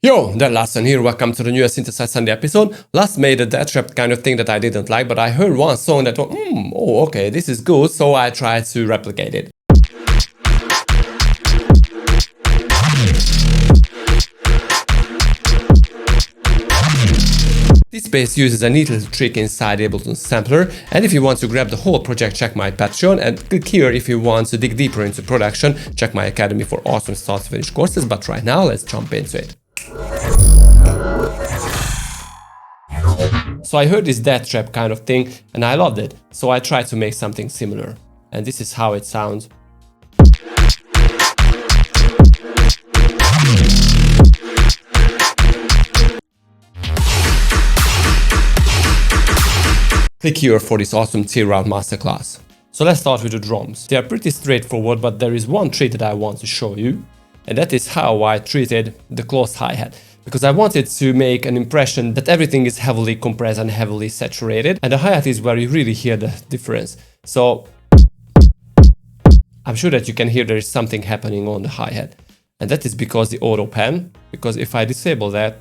Yo, that Larson here, welcome to the new Synthesize Sunday episode. Last made a death trap kind of thing that I didn't like, but I heard one song that thought, oh okay, this is good, so I tried to replicate it. This bass uses a neat little trick inside Ableton sampler, and if you want to grab the whole project, check my Patreon, and click here if you want to dig deeper into production. Check my academy for awesome start to finish courses, but right now let's jump into it. So I heard this death trap kind of thing and I loved it, so I tried to make something similar, and this is how it sounds. Click here for this awesome tear-out masterclass. So let's start with the drums. They are pretty straightforward, but there is one trick that I want to show you, and that is how I treated the closed hi-hat. Because I wanted to make an impression that everything is heavily compressed and heavily saturated, and the hi-hat is where you really hear the difference. So I'm sure that you can hear there is something happening on the hi-hat, and that is because the auto pan, because if I disable that,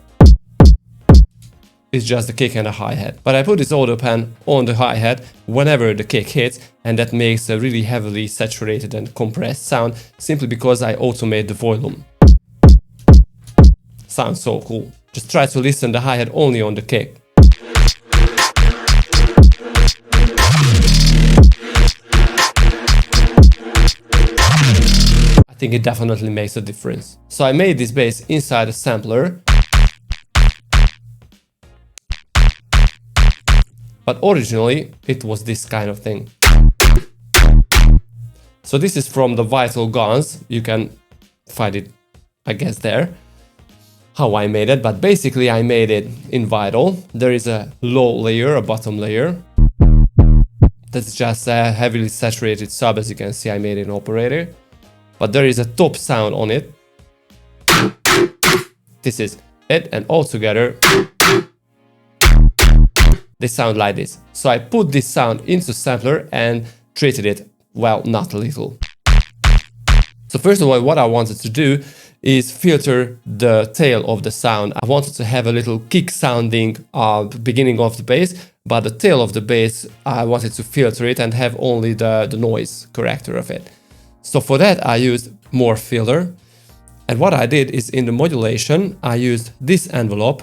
it's just the kick and the hi-hat. But I put this auto pan on the hi-hat whenever the kick hits, and that makes a really heavily saturated and compressed sound simply because I automate the volume. Sounds so cool. Just try to listen the hi-hat only on the kick. I think it definitely makes a difference. So I made this bass inside a sampler. But originally it was this kind of thing. So this is from the Vital Guns. You can find it, I guess, there. How I made it, but basically I made it in Vital. There is a low layer, a bottom layer. That's just a heavily saturated sub, as you can see I made it in Operator. But there is a top sound on it. This is it, and all together they sound like this. So I put this sound into sampler and treated it, well, not a little. So first of all, what I wanted to do is filter the tail of the sound. I wanted to have a little kick sounding beginning of the bass, but the tail of the bass, I wanted to filter it and have only the noise character of it. So for that I used more filter, and what I did is in the modulation I used this envelope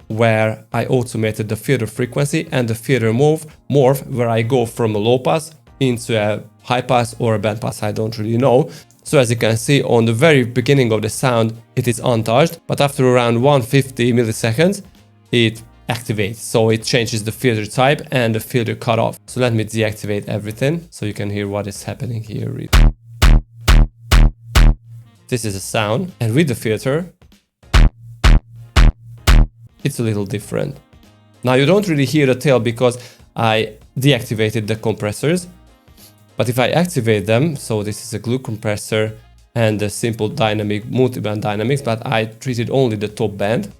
where I automated the filter frequency and the filter morph where I go from a low pass into a high pass or a band pass, I don't really know. So as you can see, on the very beginning of the sound it is untouched, but after around 150 milliseconds it activates, so it changes the filter type and the filter cutoff. So let me deactivate everything so you can hear what is happening here. This is a sound, and with the filter it's a little different. Now you don't really hear the tail because I deactivated the compressors. But if I activate them, so this is a glue compressor and a simple dynamic multi-band dynamics, but I treated only the top band,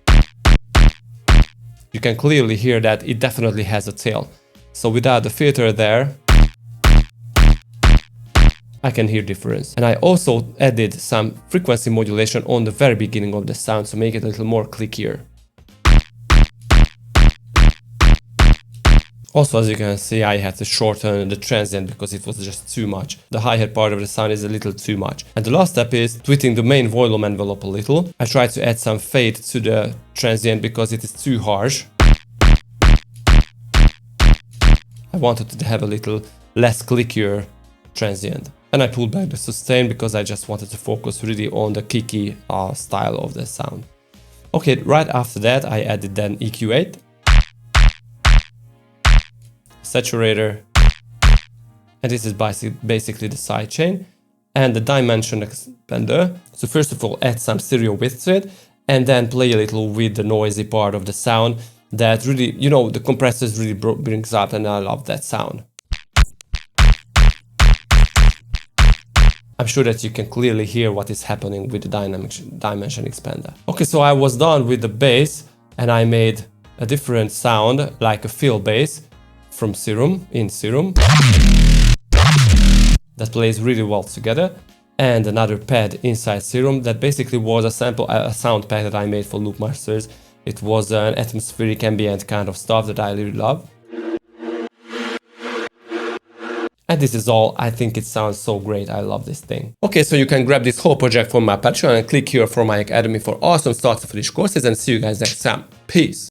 you can clearly hear that it definitely has a tail. So without the filter there, I can hear difference. And I also added some frequency modulation on the very beginning of the sound to make it a little more clickier. Also, as you can see, I had to shorten the transient because it was just too much. The hi-hat part of the sound is a little too much. And the last step is tweaking the main volume envelope a little. I tried to add some fade to the transient because it is too harsh. I wanted to have a little less clickier transient. And I pulled back the sustain because I just wanted to focus really on the kicky style of the sound. Okay, right after that I added then Eq8 Saturator, and this is basically the sidechain and the dimension expander. So first of all, add some stereo width to it, and then play a little with the noisy part of the sound that really, you know, the compressors really brings up, and I love that sound. I'm sure that you can clearly hear what is happening with the dimension expander. Okay, so I was done with the bass, and I made a different sound like a fill bass from Serum, in Serum, that plays really well together. and another pad inside Serum that basically was a sound pack that I made for Loop Masters. It was an atmospheric ambient kind of stuff that I really love. And this is all. I think it sounds so great. I love this thing. Okay, so you can grab this whole project from my Patreon and click here for my academy for awesome starter for these courses, and see you guys next time. Peace.